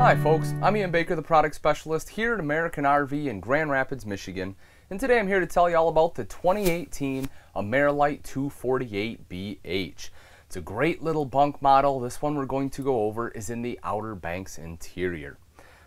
Hi folks, I'm Ian Baker, the product specialist here at American RV in Grand Rapids, Michigan. And today I'm here to tell you all about the 2018 Ameri Lite 248BH. It's a great little bunk model. This one we're going to go over is in the Outer Banks interior.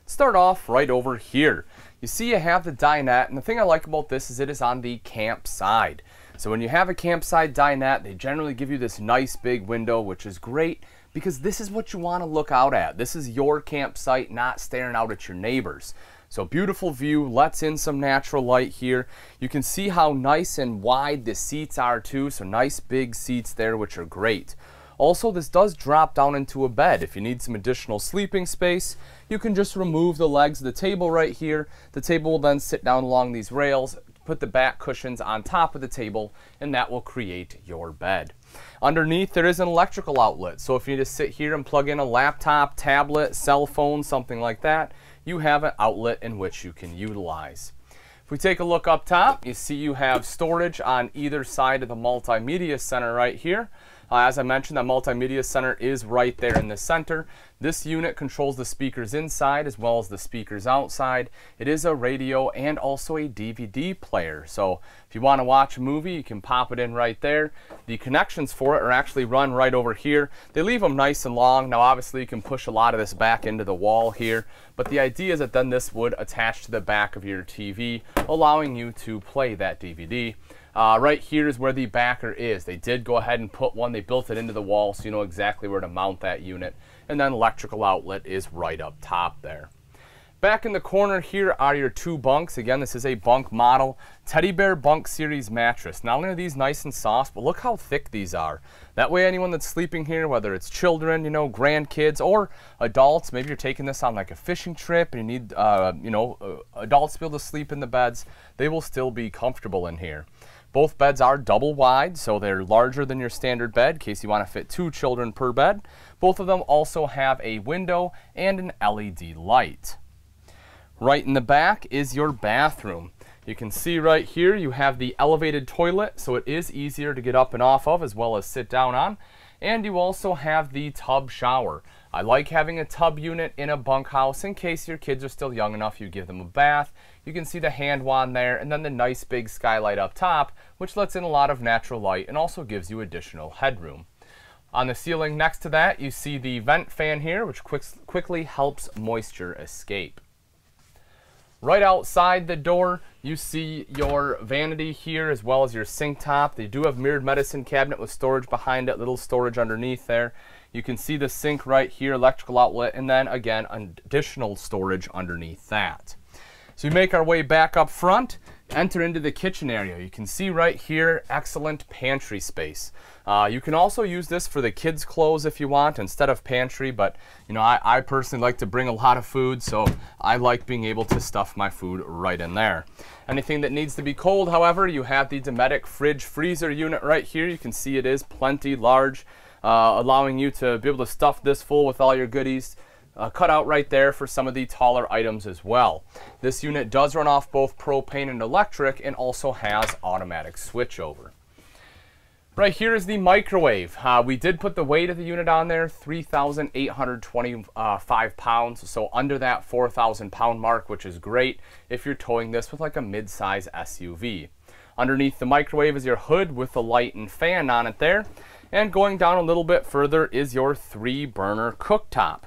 Let's start off right over here. You see you have the dinette, and the thing I like about this is it is on the camp side. So when you have a campside dinette, they generally give you this nice big window, which is great because this is what you want to look out at. This is your campsite, not staring out at your neighbors. So beautiful view, lets in some natural light here. You can see how nice and wide the seats are too, so nice big seats there, which are great. Also, this does drop down into a bed. If you need some additional sleeping space, you can just remove the legs of the table right here. The table will then sit down along these rails, put the back cushions on top of the table, and that will create your bed. Underneath, there is an electrical outlet, so if you need to sit here and plug in a laptop, tablet, cell phone, something like that, you have an outlet in which you can utilize. If we take a look up top, you see you have storage on either side of the multimedia center right here. As I mentioned, that multimedia center is right there in the center. This unit controls the speakers inside as well as the speakers outside. It is a radio and also a DVD player. So if you want to watch a movie, you can pop it in right there. The connections for it are actually run right over here. They leave them nice and long. Now obviously you can push a lot of this back into the wall here, but the idea is that then this would attach to the back of your TV, allowing you to play that DVD. Right here is where the backer is. They did go ahead and put one. They built it into the wall so you know exactly where to mount that unit. And then electrical outlet is right up top there. Back in the corner here are your two bunks. Again, this is a bunk model. Teddy Bear Bunk Series mattress. Not only are these nice and soft, but look how thick these are. That way anyone that's sleeping here, whether it's children, you know, grandkids, or adults, maybe you're taking this on like a fishing trip and you need, adults to be able to sleep in the beds, they will still be comfortable in here. Both beds are double wide, so they're larger than your standard bed in case you want to fit 2 children per bed. Both of them also have a window and an LED light. Right in the back is your bathroom. You can see right here you have the elevated toilet, so it is easier to get up and off of as well as sit down on. And you also have the tub shower. I like having a tub unit in a bunkhouse in case your kids are still young enough you give them a bath. You can see the hand wand there and then the nice big skylight up top, which lets in a lot of natural light and also gives you additional headroom. On the ceiling next to that, you see the vent fan here, which quickly helps moisture escape. Right outside the door, you see your vanity here as well as your sink top. They do have mirrored medicine cabinet with storage behind it, little storage underneath there. You can see the sink right here, electrical outlet, and then again, additional storage underneath that. So we make our way back up front, enter into the kitchen area. You can see right here, excellent pantry space. You can also use this for the kids' clothes if you want instead of pantry, but you know, I personally like to bring a lot of food, so I like being able to stuff my food right in there. Anything that needs to be cold, however, you have the Dometic fridge freezer unit right here. You can see it is plenty large, allowing you to be able to stuff this full with all your goodies. Cut out right there for some of the taller items as well. This unit does run off both propane and electric and also has automatic switchover. Right here is the microwave. We did put the weight of the unit on there, 3,825 pounds, so under that 4,000 pound mark, which is great if you're towing this with like a mid-size SUV. Underneath the microwave is your hood with the light and fan on it there. And going down a little bit further is your 3-burner cooktop.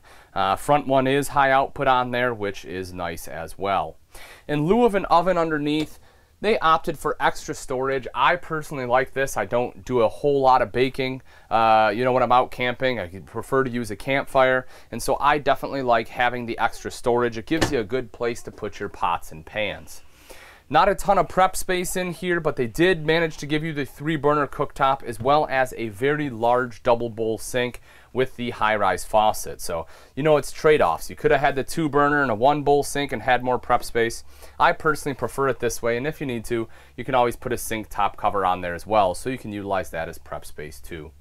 Front one is high output on there, which is nice as well. In lieu of an oven underneath, they opted for extra storage. I personally like this. I don't do a whole lot of baking. When I'm out camping, I prefer to use a campfire. And so I definitely like having the extra storage. It gives you a good place to put your pots and pans. Not a ton of prep space in here, but they did manage to give you the 3-burner cooktop as well as a very large double bowl sink with the high-rise faucet. So, you know, it's trade-offs. You could have had the 2-burner and a 1-bowl sink and had more prep space. I personally prefer it this way, and if you need to, you can always put a sink top cover on there as well, so you can utilize that as prep space too.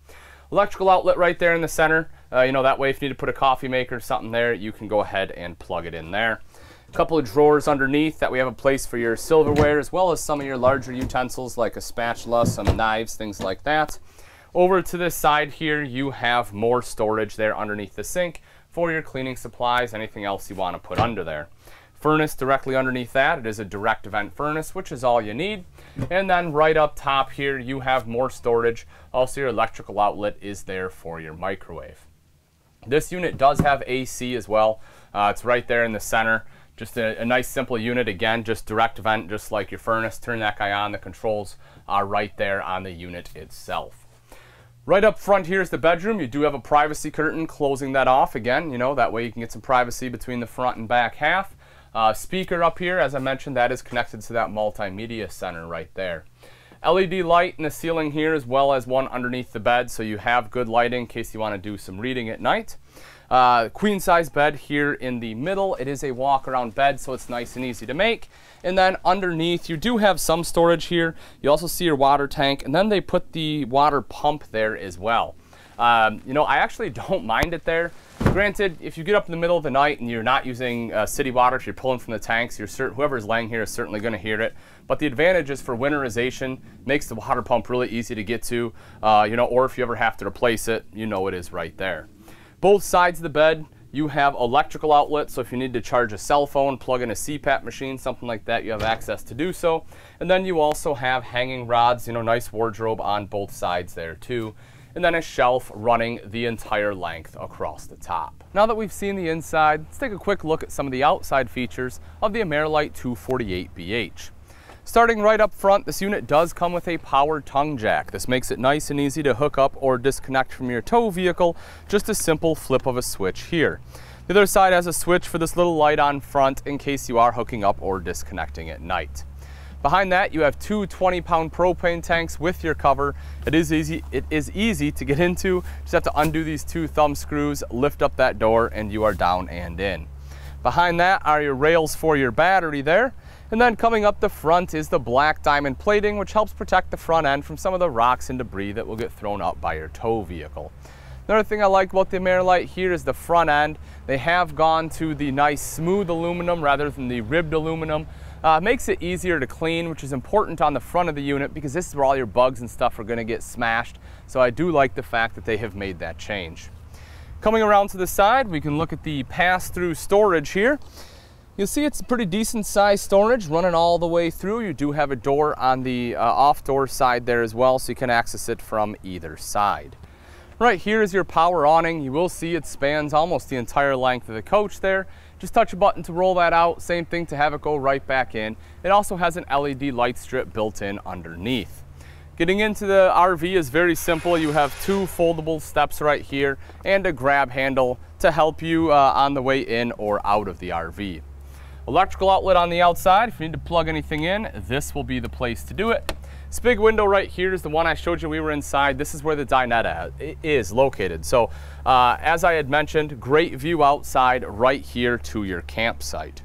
Electrical outlet right there in the center. That way if you need to put a coffee maker or something there, you can go ahead and plug it in there. A couple of drawers underneath that we have a place for your silverware as well as some of your larger utensils like a spatula, some knives, things like that. Over to this side here, you have more storage there underneath the sink for your cleaning supplies, anything else you want to put under there. Furnace directly underneath that. It is a direct vent furnace, which is all you need. And then right up top here, you have more storage. Also, your electrical outlet is there for your microwave. This unit does have AC as well. It's right there in the center. Just a nice simple unit. Again, just direct vent, just like your furnace. Turn that guy on. The controls are right there on the unit itself. Right up front here is the bedroom. You do have a privacy curtain closing that off. Again, you know, that way you can get some privacy between the front and back half. Speaker up here, as I mentioned, that is connected to that multimedia center right there. LED light in the ceiling here, as well as one underneath the bed, so you have good lighting in case you want to do some reading at night. Queen size bed here in the middle. It is a walk around bed, so it's nice and easy to make. And then underneath, you do have some storage here. You also see your water tank, and then they put the water pump there as well. You know, I actually don't mind it there. Granted, if you get up in the middle of the night and you're not using city water, if you're pulling from the tanks, whoever's laying here is certainly going to hear it. But the advantage is for winterization, makes the water pump really easy to get to, you know, or if you ever have to replace it, you know it is right there. Both sides of the bed, you have electrical outlets, so if you need to charge a cell phone, plug in a CPAP machine, something like that, you have access to do so. And then you also have hanging rods, you know, nice wardrobe on both sides there too. And then a shelf running the entire length across the top. Now that we've seen the inside, let's take a quick look at some of the outside features of the Ameri Lite 248BH. Starting right up front, this unit does come with a power tongue jack. This makes it nice and easy to hook up or disconnect from your tow vehicle, just a simple flip of a switch here. The other side has a switch for this little light on front in case you are hooking up or disconnecting at night. Behind that, you have two 20-pound propane tanks with your cover. It is easy to get into. Just have to undo these two thumb screws, lift up that door, and you are down and in. Behind that are your rails for your battery there. And then coming up the front is the black diamond plating, which helps protect the front end from some of the rocks and debris that will get thrown up by your tow vehicle. Another thing I like about the Ameri Lite here is the front end. They have gone to the nice smooth aluminum rather than the ribbed aluminum. Makes it easier to clean, which is important on the front of the unit because this is where all your bugs and stuff are going to get smashed. So I do like the fact that they have made that change. Coming around to the side, we can look at the pass-through storage here. You'll see it's a pretty decent size storage running all the way through. You do have a door on the off-door side there as well, so you can access it from either side. Right here is your power awning. You will see it spans almost the entire length of the coach there. Just touch a button to roll that out. Same thing to have it go right back in. It also has an LED light strip built in underneath. Getting into the RV is very simple. You have two foldable steps right here and a grab handle to help you on the way in or out of the RV. Electrical outlet on the outside. If you need to plug anything in, this will be the place to do it. This big window right here is the one I showed you we were inside. This is where the dinette is located. So as I had mentioned, great view outside right here to your campsite.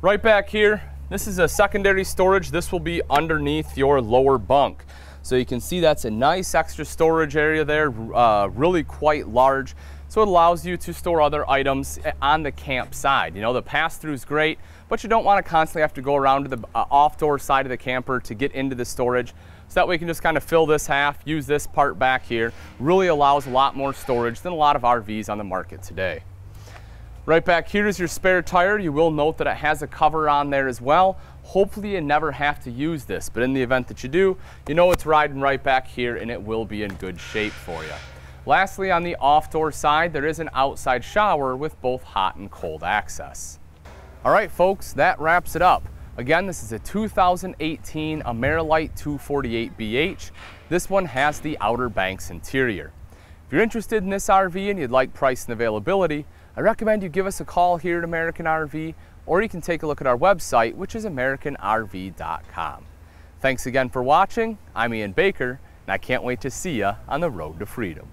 Right back here, this is a secondary storage. This will be underneath your lower bunk. So you can see that's a nice extra storage area there, really quite large. So it allows you to store other items on the camp side. You know, the pass-through is great, but you don't want to constantly have to go around to the off-door side of the camper to get into the storage. So that way you can just kind of fill this half, use this part back here. Really allows a lot more storage than a lot of RVs on the market today. Right back here is your spare tire. You will note that it has a cover on there as well. Hopefully you never have to use this, but in the event that you do, you know it's riding right back here and it will be in good shape for you. Lastly, on the off-door side, there is an outside shower with both hot and cold access. All right, folks, that wraps it up. Again, this is a 2018 Ameri Lite 248BH. This one has the Outer Banks interior. If you're interested in this RV and you'd like price and availability, I recommend you give us a call here at American RV, or you can take a look at our website, which is AmericanRV.com. Thanks again for watching. I'm Ian Baker, and I can't wait to see you on the road to freedom.